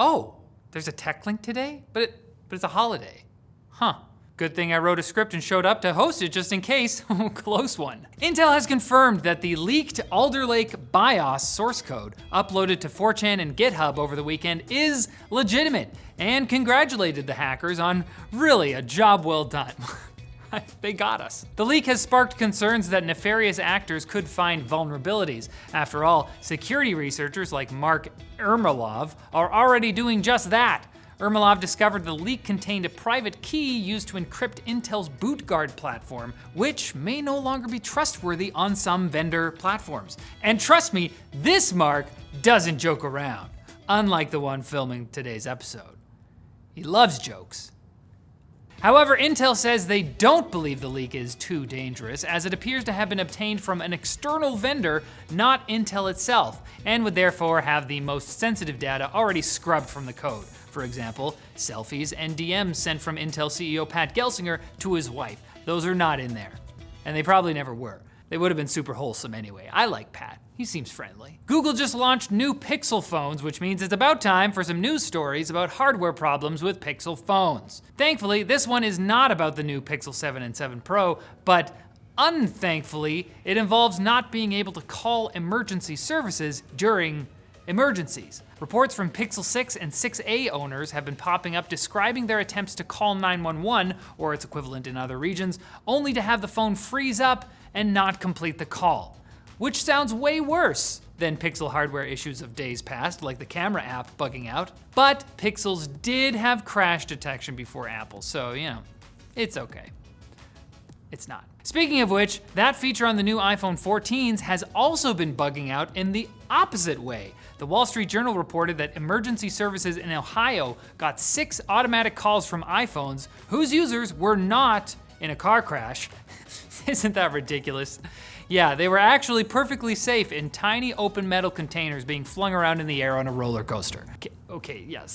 Oh, there's a tech link today? But it's a holiday. Huh. Good thing I wrote a script and showed up to host it just in case. Close one. Intel has confirmed that the leaked Alder Lake BIOS source code uploaded to 4chan and GitHub over the weekend is legitimate and congratulated the hackers on really a job well done. They got us. The leak has sparked concerns that nefarious actors could find vulnerabilities. After all, security researchers like Mark Ermolov are already doing just that. Ermolov discovered the leak contained a private key used to encrypt Intel's BootGuard platform, which may no longer be trustworthy on some vendor platforms. And trust me, this Mark doesn't joke around, unlike the one filming today's episode. He loves jokes. However, Intel says they don't believe the leak is too dangerous, as it appears to have been obtained from an external vendor, not Intel itself, and would therefore have the most sensitive data already scrubbed from the code. For example, selfies and DMs sent from Intel CEO Pat Gelsinger to his wife. Those are not in there. And they probably never were. They would have been super wholesome anyway. I like Pat. He seems friendly. Google just launched new Pixel phones, which means it's about time for some news stories about hardware problems with Pixel phones. Thankfully, this one is not about the new Pixel 7 and 7 Pro, but unthankfully, it involves not being able to call emergency services during emergencies. Reports from Pixel 6 and 6a owners have been popping up describing their attempts to call 911, or its equivalent in other regions, only to have the phone freeze up and not complete the call. Which sounds way worse than Pixel hardware issues of days past, like the camera app bugging out. But Pixels did have crash detection before Apple, so it's okay. It's not. Speaking of which, that feature on the new iPhone 14s has also been bugging out in the opposite way. The Wall Street Journal reported that emergency services in Ohio got 6 automatic calls from iPhones whose users were not in a car crash. Isn't that ridiculous? Yeah, they were actually perfectly safe in tiny open metal containers being flung around in the air on a roller coaster. Okay, yeah,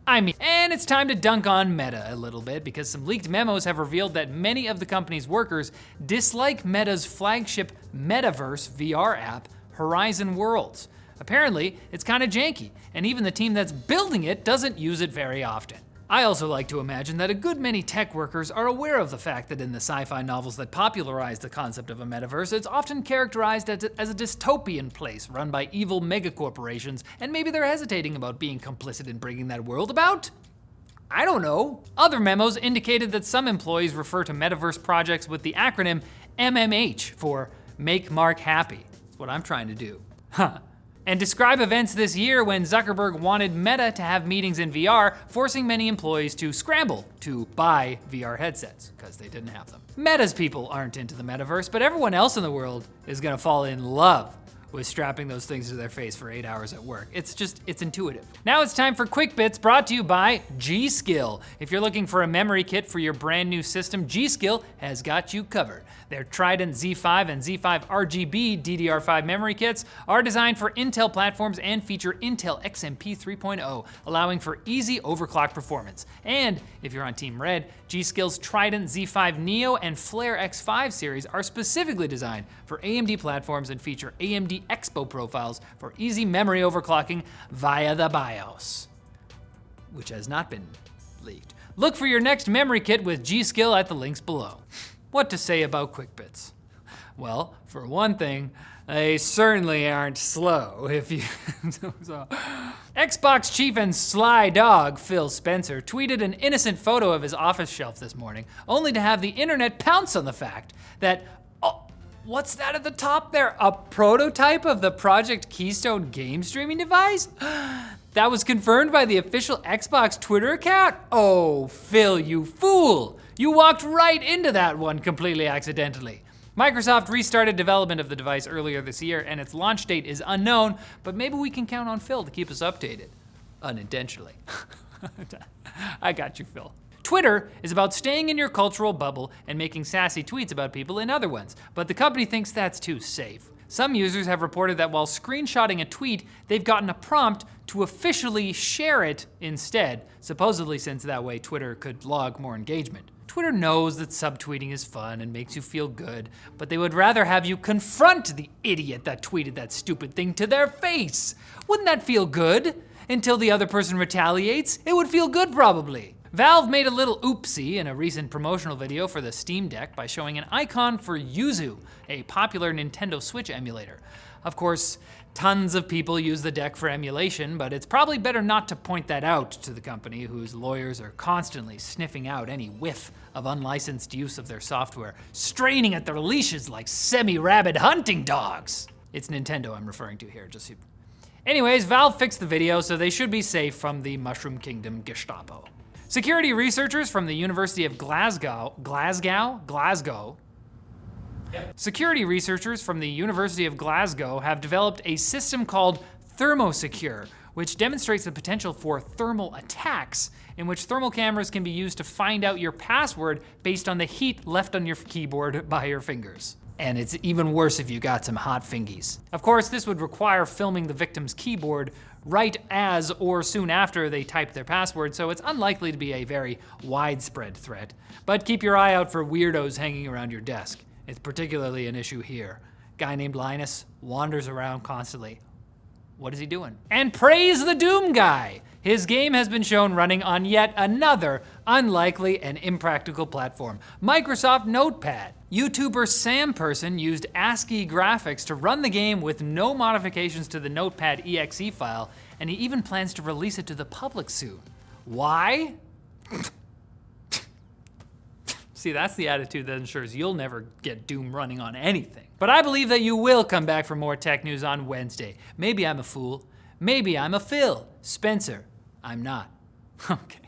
and it's time to dunk on Meta a little bit, because some leaked memos have revealed that many of the company's workers dislike Meta's flagship metaverse VR app, Horizon Worlds. Apparently, it's kind of janky, and even the team that's building it doesn't use it very often. I also like to imagine that a good many tech workers are aware of the fact that in the sci-fi novels that popularized the concept of a metaverse, it's often characterized as a dystopian place run by evil megacorporations, and maybe they're hesitating about being complicit in bringing that world about. I don't know. Other memos indicated that some employees refer to metaverse projects with the acronym MMH for Make Mark Happy. That's what I'm trying to do. And describe events this year when Zuckerberg wanted Meta to have meetings in VR, forcing many employees to scramble to buy VR headsets, because they didn't have them. Meta's people aren't into the metaverse, but everyone else in the world is gonna fall in love with strapping those things to their face for 8 hours at work. It's intuitive. Now it's time for Quick Bits, brought to you by G.SKILL. If you're looking for a memory kit for your brand new system, G.SKILL has got you covered. Their Trident Z5 and Z5 RGB DDR5 memory kits are designed for Intel platforms and feature Intel XMP 3.0, allowing for easy overclock performance. And if you're on Team Red, G.SKILL's Trident Z5 Neo and Flare X5 series are specifically designed for AMD platforms and feature AMD Expo profiles for easy memory overclocking via the BIOS, which has not been leaked. Look for your next memory kit with G.SKILL at the links below. What to say about Quick Bits? Well, for one thing, they certainly aren't slow. Xbox chief and sly dog Phil Spencer tweeted an innocent photo of his office shelf this morning, only to have the internet pounce on the fact that, what's that at the top there? A prototype of the Project Keystone game streaming device? That was confirmed by the official Xbox Twitter account? Oh, Phil, you fool! You walked right into that one completely accidentally. Microsoft restarted development of the device earlier this year, and its launch date is unknown, but maybe we can count on Phil to keep us updated. Unintentionally. I got you, Phil. Twitter is about staying in your cultural bubble and making sassy tweets about people in other ones, but the company thinks that's too safe. Some users have reported that while screenshotting a tweet, they've gotten a prompt to officially share it instead, supposedly since that way Twitter could log more engagement. Twitter knows that subtweeting is fun and makes you feel good, but they would rather have you confront the idiot that tweeted that stupid thing to their face. Wouldn't that feel good? until the other person retaliates. It would feel good probably. Valve made a little oopsie in a recent promotional video for the Steam Deck by showing an icon for Yuzu, a popular Nintendo Switch emulator. Of course, tons of people use the deck for emulation, but it's probably better not to point that out to the company whose lawyers are constantly sniffing out any whiff of unlicensed use of their software, straining at their leashes like semi-rabid hunting dogs. It's Nintendo I'm referring to here, just so. Anyways, Valve fixed the video, so they should be safe from the Mushroom Kingdom Gestapo. Security researchers from the University of Glasgow. Security researchers from the University of Glasgow have developed a system called ThermoSecure, which demonstrates the potential for thermal attacks, in which thermal cameras can be used to find out your password based on the heat left on your keyboard by your fingers. And it's even worse if you got some hot fingies. Of course, this would require filming the victim's keyboard right as or soon after they type their password, so it's unlikely to be a very widespread threat. But keep your eye out for weirdos hanging around your desk. It's particularly an issue here. Guy named Linus wanders around constantly. What is he doing? And praise the Doom guy! His game has been shown running on yet another unlikely and impractical platform, Microsoft Notepad. YouTuber Sam Person used ASCII graphics to run the game with no modifications to the Notepad exe file, and he even plans to release it to the public soon. Why? See, that's the attitude that ensures you'll never get Doom running on anything. But I believe that you will come back for more tech news on Wednesday. Maybe I'm a fool. Maybe I'm a Phil. Spencer, I'm not. Okay.